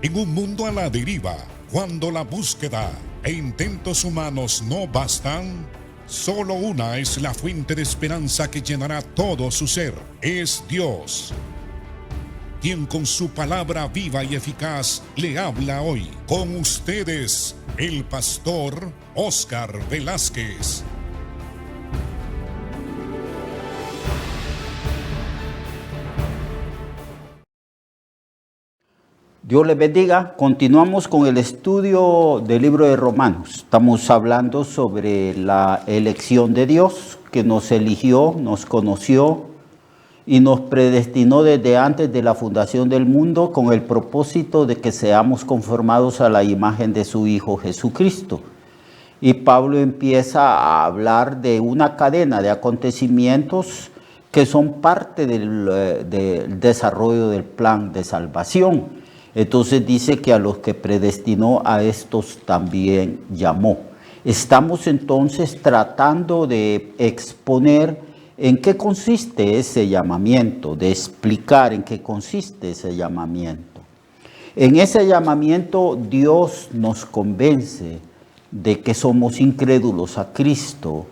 En un mundo a la deriva, cuando la búsqueda e intentos humanos no bastan, solo una es la fuente de esperanza que llenará todo su ser. Es Dios, quien con su palabra viva y eficaz le habla hoy. Con ustedes, el pastor Óscar Velázquez. Dios les bendiga. Continuamos con el estudio del libro de Romanos. Estamos hablando sobre la elección de Dios, que nos eligió, nos conoció y nos predestinó desde antes de la fundación del mundo con el propósito de que seamos conformados a la imagen de su Hijo Jesucristo. Y Pablo empieza a hablar de una cadena de acontecimientos que son parte del desarrollo del plan de salvación. Entonces dice que a los que predestinó, a estos también llamó. Estamos entonces tratando de exponer en qué consiste ese llamamiento, de explicar en qué consiste ese llamamiento. En ese llamamiento Dios nos convence de que somos incrédulos a Cristo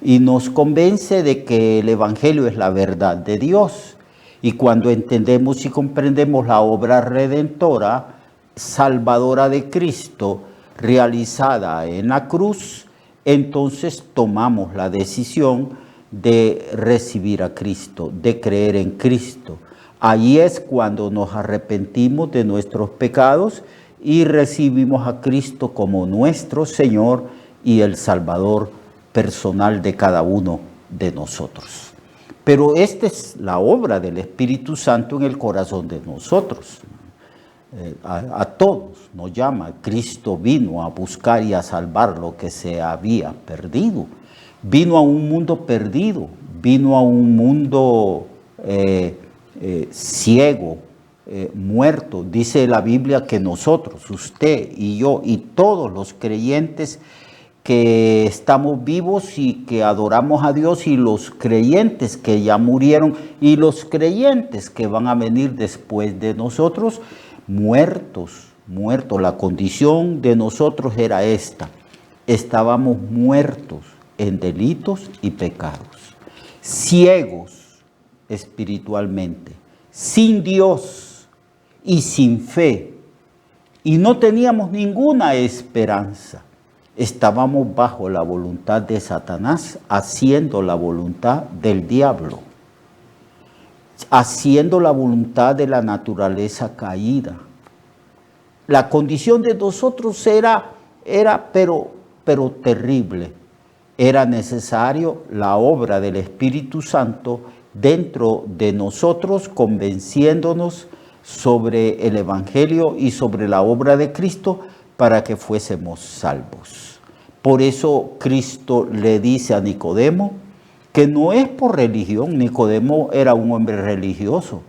y nos convence de que el Evangelio es la verdad de Dios. Y cuando entendemos y comprendemos la obra redentora, salvadora de Cristo, realizada en la cruz, entonces tomamos la decisión de recibir a Cristo, de creer en Cristo. Ahí es cuando nos arrepentimos de nuestros pecados y recibimos a Cristo como nuestro Señor y el Salvador personal de cada uno de nosotros. Pero esta es la obra del Espíritu Santo en el corazón de nosotros. A todos nos llama. Cristo vino a buscar y a salvar lo que se había perdido. Vino a un mundo perdido, vino a un mundo ciego, muerto. Dice la Biblia que nosotros, usted y yo y todos los creyentes que estamos vivos y que adoramos a Dios, y los creyentes que ya murieron y los creyentes que van a venir después de nosotros, muertos. La condición de nosotros era esta: estábamos muertos en delitos y pecados, ciegos espiritualmente, sin Dios y sin fe, y no teníamos ninguna esperanza. Estábamos bajo la voluntad de Satanás, haciendo la voluntad del diablo, haciendo la voluntad de la naturaleza caída. La condición de nosotros era pero terrible. Era necesario la obra del Espíritu Santo dentro de nosotros, convenciéndonos sobre el Evangelio y sobre la obra de Cristo para que fuésemos salvos. Por eso Cristo le dice a Nicodemo que no es por religión. Nicodemo era un hombre religioso,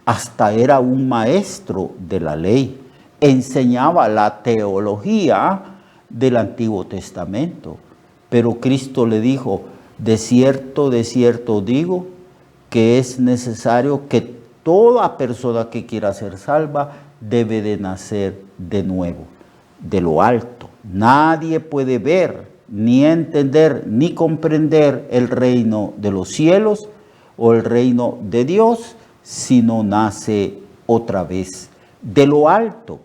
hasta era un maestro de la ley, enseñaba la teología del Antiguo Testamento. Pero Cristo le dijo: de cierto digo que es necesario que toda persona que quiera ser salva debe de nacer de nuevo, de lo alto. Nadie puede ver, ni entender, ni comprender el reino de los cielos o el reino de Dios si no nace otra vez de lo alto,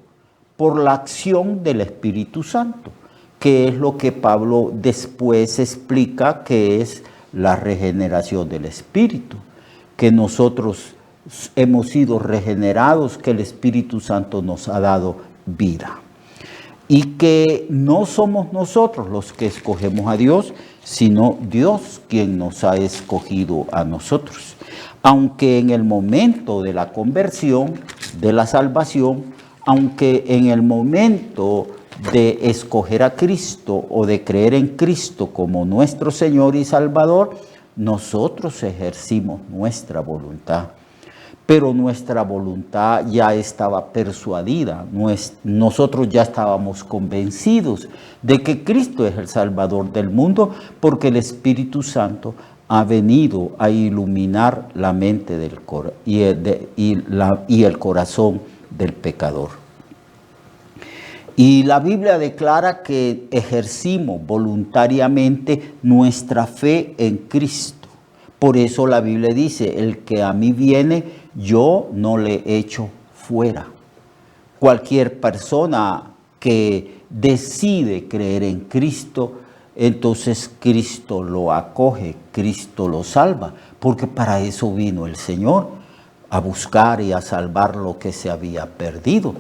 por la acción del Espíritu Santo, que es lo que Pablo después explica que es la regeneración del Espíritu, que nosotros hemos sido regenerados, que el Espíritu Santo nos ha dado vida. Y que no somos nosotros los que escogemos a Dios, sino Dios quien nos ha escogido a nosotros. Aunque en el momento de la conversión, de la salvación, aunque en el momento de escoger a Cristo o de creer en Cristo como nuestro Señor y Salvador, nosotros ejercimos nuestra voluntad. Pero nuestra voluntad ya estaba persuadida, nosotros ya estábamos convencidos de que Cristo es el Salvador del mundo, porque el Espíritu Santo ha venido a iluminar la mente y el corazón del pecador. Y la Biblia declara que ejercimos voluntariamente nuestra fe en Cristo. Por eso la Biblia dice, el que a mí viene, yo no le echo fuera. Cualquier persona que decide creer en Cristo, entonces Cristo lo acoge, Cristo lo salva, porque para eso vino el Señor, a buscar y a salvar lo que se había perdido.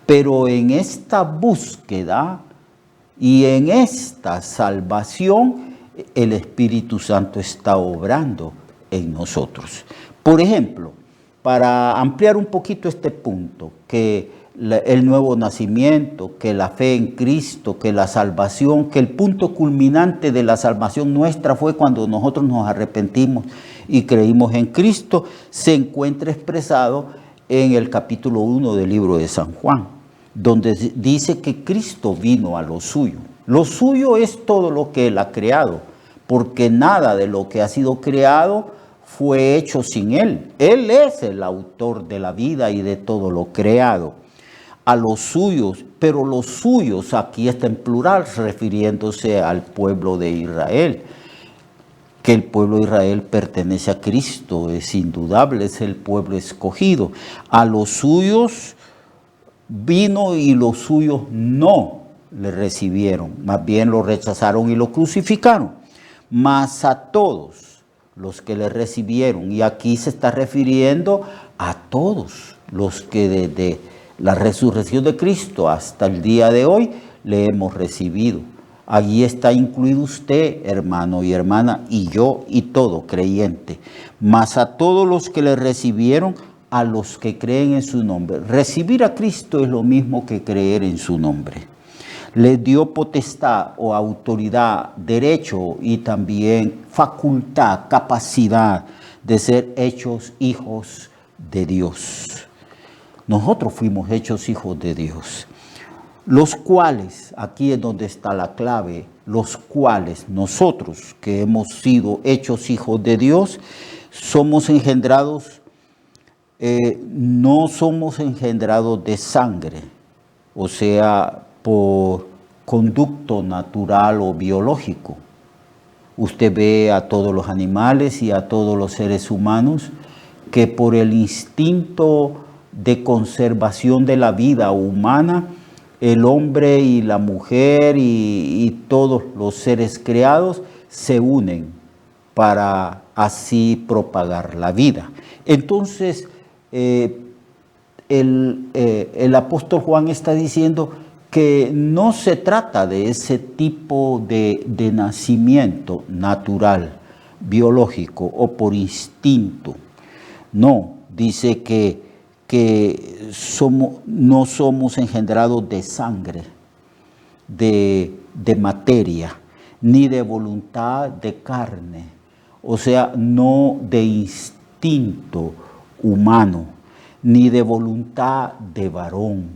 Pero en esta búsqueda y en esta salvación, el Espíritu Santo está obrando en nosotros. Por ejemplo, para ampliar un poquito este punto, que el nuevo nacimiento, que la fe en Cristo, que la salvación, que el punto culminante de la salvación nuestra fue cuando nosotros nos arrepentimos y creímos en Cristo, se encuentra expresado en el capítulo 1 del libro de San Juan, donde dice que Cristo vino a lo suyo. Lo suyo es todo lo que Él ha creado, porque nada de lo que ha sido creado fue hecho sin Él. Él es el autor de la vida y de todo lo creado. A los suyos, pero los suyos aquí está en plural, refiriéndose al pueblo de Israel. Que el pueblo de Israel pertenece a Cristo, es indudable, es el pueblo escogido. A los suyos vino y los suyos no le recibieron, más bien lo rechazaron y lo crucificaron. Mas a todos los que le recibieron, y aquí se está refiriendo a todos los que desde la resurrección de Cristo hasta el día de hoy le hemos recibido. Allí está incluido usted, hermano y hermana, y yo y todo creyente. Mas a todos los que le recibieron, a los que creen en su nombre. Recibir a Cristo es lo mismo que creer en su nombre. Les dio potestad o autoridad, derecho y también facultad, capacidad de ser hechos hijos de Dios. Nosotros fuimos hechos hijos de Dios, los cuales, aquí es donde está la clave, los cuales nosotros que hemos sido hechos hijos de Dios, somos engendrados, no somos engendrados de sangre, o sea, por conducto natural o biológico. Usted ve a todos los animales y a todos los seres humanos que por el instinto de conservación de la vida humana, el hombre y la mujer y todos los seres creados se unen para así propagar la vida. Entonces, el apóstol Juan está diciendo que no se trata de ese tipo de nacimiento natural, biológico o por instinto. No, dice que no somos engendrados de sangre, de materia, ni de voluntad de carne, o sea, no de instinto humano, ni de voluntad de varón.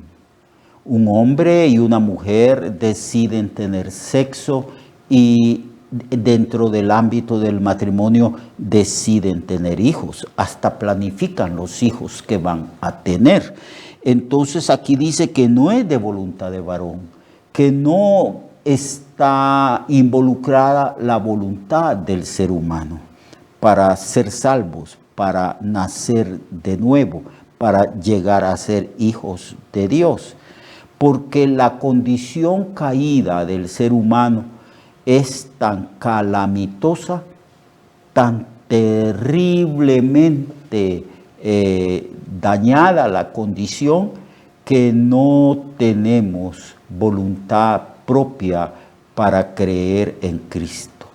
Un hombre y una mujer deciden tener sexo y dentro del ámbito del matrimonio deciden tener hijos, hasta planifican los hijos que van a tener. Entonces aquí dice que no es de voluntad de varón, que no está involucrada la voluntad del ser humano para ser salvos, para nacer de nuevo, para llegar a ser hijos de Dios. Porque la condición caída del ser humano es tan calamitosa, tan terriblemente dañada la condición, que no tenemos voluntad propia para creer en Cristo.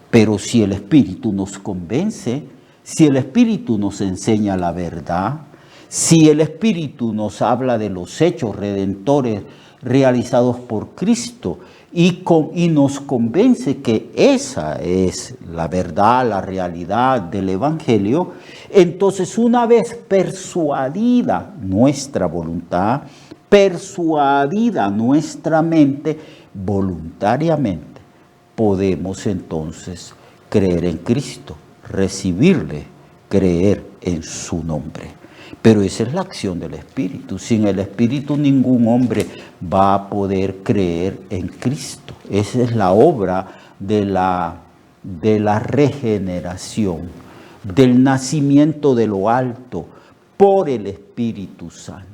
Pero si el Espíritu nos convence, si el Espíritu nos enseña la verdad, si el Espíritu nos habla de los hechos redentores realizados por Cristo y nos convence que esa es la verdad, la realidad del Evangelio, entonces una vez persuadida nuestra voluntad, persuadida nuestra mente, voluntariamente podemos entonces creer en Cristo, recibirle, creer en su nombre. Pero esa es la acción del Espíritu. Sin el Espíritu ningún hombre va a poder creer en Cristo. Esa es la obra de la regeneración, del nacimiento de lo alto por el Espíritu Santo.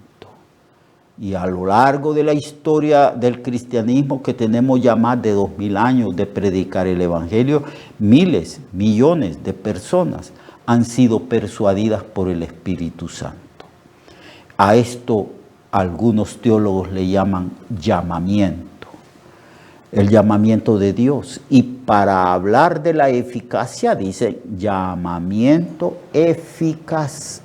Y a lo largo de la historia del cristianismo, que tenemos ya más de 2000 años de predicar el Evangelio, miles, millones de personas han sido persuadidas por el Espíritu Santo. A esto algunos teólogos le llaman llamamiento, el llamamiento de Dios. Y para hablar de la eficacia dicen llamamiento eficaz,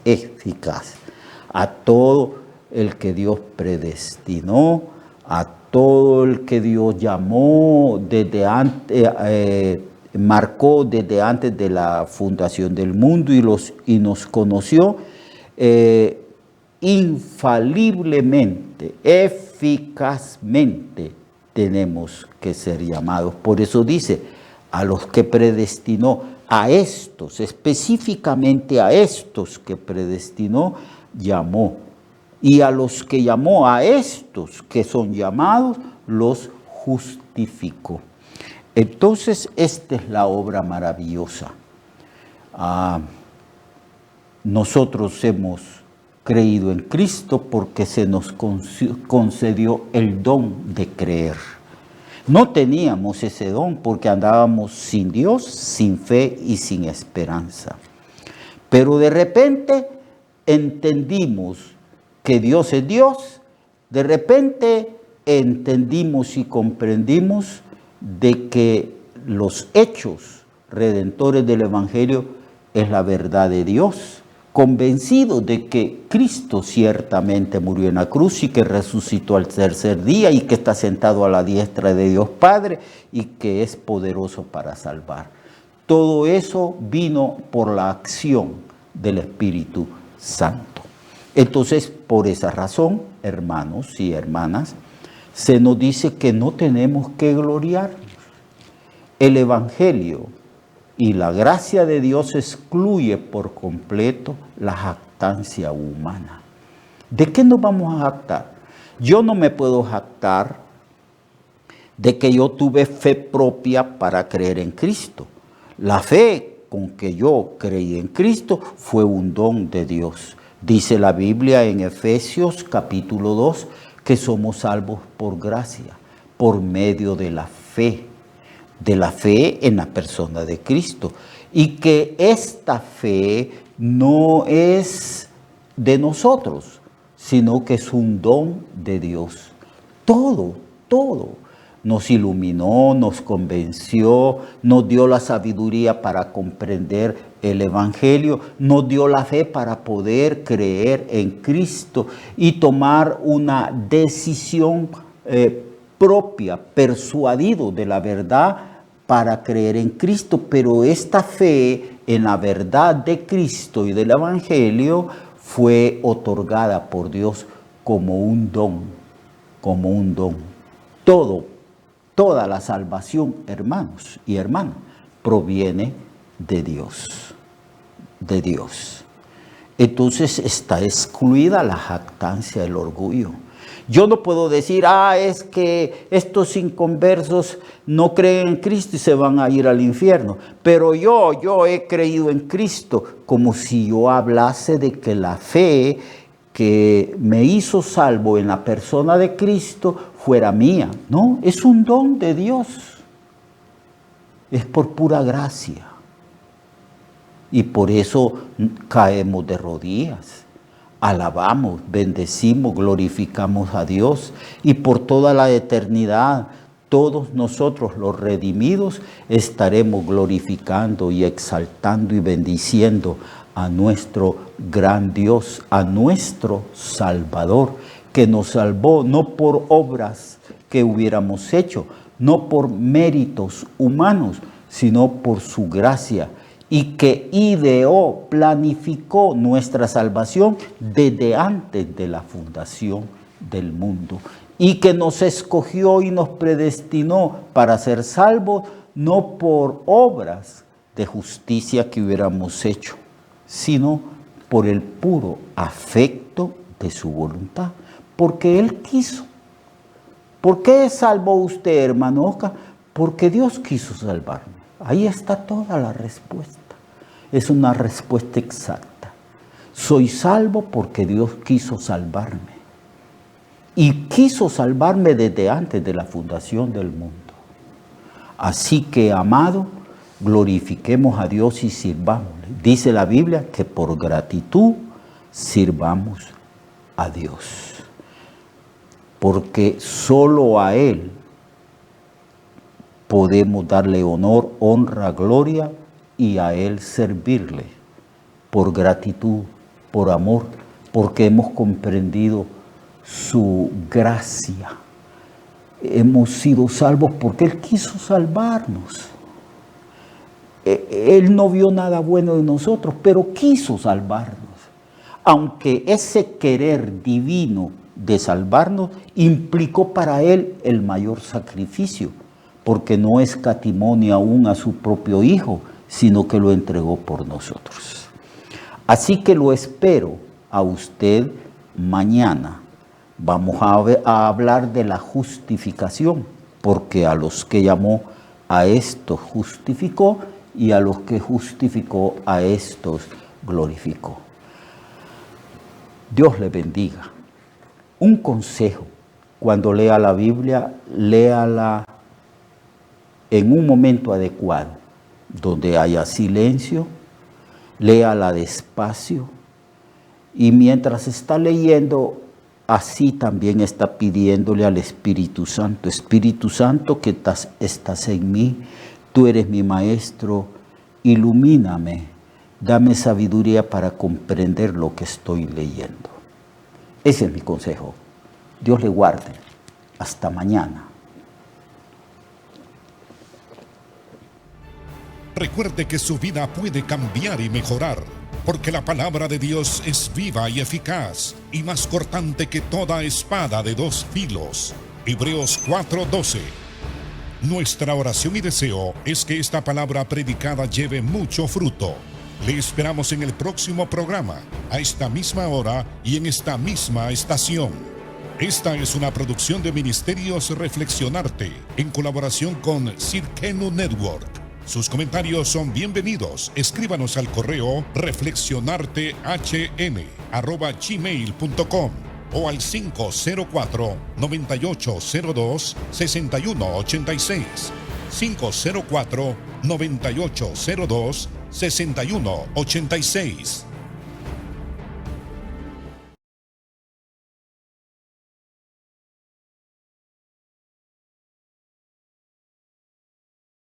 a todo el que Dios predestinó, a todo el que Dios llamó desde antes, marcó desde antes de la fundación del mundo y nos conoció infaliblemente, eficazmente tenemos que ser llamados. Por eso dice, a los que predestinó, a estos, específicamente a estos que predestinó, llamó. Y a los que llamó, a estos que son llamados, los justificó. Entonces, esta es la obra maravillosa. Nosotros hemos creído en Cristo porque se nos concedió el don de creer. No teníamos ese don porque andábamos sin Dios, sin fe y sin esperanza. Pero de repente entendimos que Dios es Dios, de repente entendimos y comprendimos de que los hechos redentores del Evangelio es la verdad de Dios, convencidos de que Cristo ciertamente murió en la cruz y que resucitó al tercer día y que está sentado a la diestra de Dios Padre y que es poderoso para salvar. Todo eso vino por la acción del Espíritu Santo. Entonces, por esa razón, hermanos y hermanas, se nos dice que no tenemos que gloriarnos. El Evangelio y la gracia de Dios excluye por completo la jactancia humana. ¿De qué nos vamos a jactar? Yo no me puedo jactar de que yo tuve fe propia para creer en Cristo. La fe con que yo creí en Cristo fue un don de Dios. Dice la Biblia en Efesios capítulo 2 que somos salvos por gracia, por medio de la fe en la persona de Cristo. Y que esta fe no es de nosotros, sino que es un don de Dios. Todo nos iluminó, nos convenció, nos dio la sabiduría para comprender el Evangelio, nos dio la fe para poder creer en Cristo y tomar una decisión propia, persuadido de la verdad para creer en Cristo. Pero esta fe en la verdad de Cristo y del Evangelio fue otorgada por Dios como un don, Toda la salvación, hermanos y hermanas, proviene de Dios. Entonces está excluida la jactancia, el orgullo. Yo no puedo decir, es que estos inconversos no creen en Cristo y se van a ir al infierno. Pero yo he creído en Cristo, como si yo hablase de que la fe que me hizo salvo en la persona de Cristo fuera mía. No, es un don de Dios. Es por pura gracia. Y por eso caemos de rodillas. Alabamos, bendecimos, glorificamos a Dios. Y por toda la eternidad, todos nosotros los redimidos estaremos glorificando y exaltando y bendiciendo a nuestro gran Dios, a nuestro Salvador, que nos salvó no por obras que hubiéramos hecho, no por méritos humanos, sino por su gracia, y que ideó, planificó nuestra salvación desde antes de la fundación del mundo, y que nos escogió y nos predestinó para ser salvos no por obras de justicia que hubiéramos hecho, sino por el puro afecto de su voluntad, porque Él quiso. ¿Por qué salvó usted, hermano Oscar? Porque Dios quiso salvarme. Ahí está toda la respuesta. Es una respuesta exacta. Soy salvo porque Dios quiso salvarme. Y quiso salvarme desde antes de la fundación del mundo. Así que, amado, glorifiquemos a Dios y sirvámosle. Dice la Biblia que por gratitud sirvamos a Dios. Porque solo a Él podemos darle honor, honra, gloria y a Él servirle. Por gratitud, por amor, porque hemos comprendido su gracia. Hemos sido salvos porque Él quiso salvarnos. Él no vio nada bueno en nosotros, pero quiso salvarnos. Aunque ese querer divino de salvarnos implicó para Él el mayor sacrificio, porque no escatimó ni aún a su propio Hijo, sino que lo entregó por nosotros. Así que lo espero a usted mañana. Vamos a hablar de la justificación, porque a los que llamó a estos justificó, y a los que justificó a estos glorificó. Dios le bendiga. Un consejo: cuando lea la Biblia, léala en un momento adecuado, donde haya silencio, léala despacio, y mientras está leyendo, así también está pidiéndole al Espíritu Santo: Espíritu Santo, que estás en mí, tú eres mi maestro, ilumíname, dame sabiduría para comprender lo que estoy leyendo. Ese es mi consejo. Dios le guarde. Hasta mañana. Recuerde que su vida puede cambiar y mejorar, porque la palabra de Dios es viva y eficaz, y más cortante que toda espada de dos filos. Hebreos 4:12. Nuestra oración y deseo es que esta palabra predicada lleve mucho fruto. Le esperamos en el próximo programa, a esta misma hora y en esta misma estación. Esta es una producción de Ministerios Reflexionarte, en colaboración con Cirkenu Network. Sus comentarios son bienvenidos. Escríbanos al correo reflexionartehn@gmail.com o al 504-9802-6186. 504-9802-6186.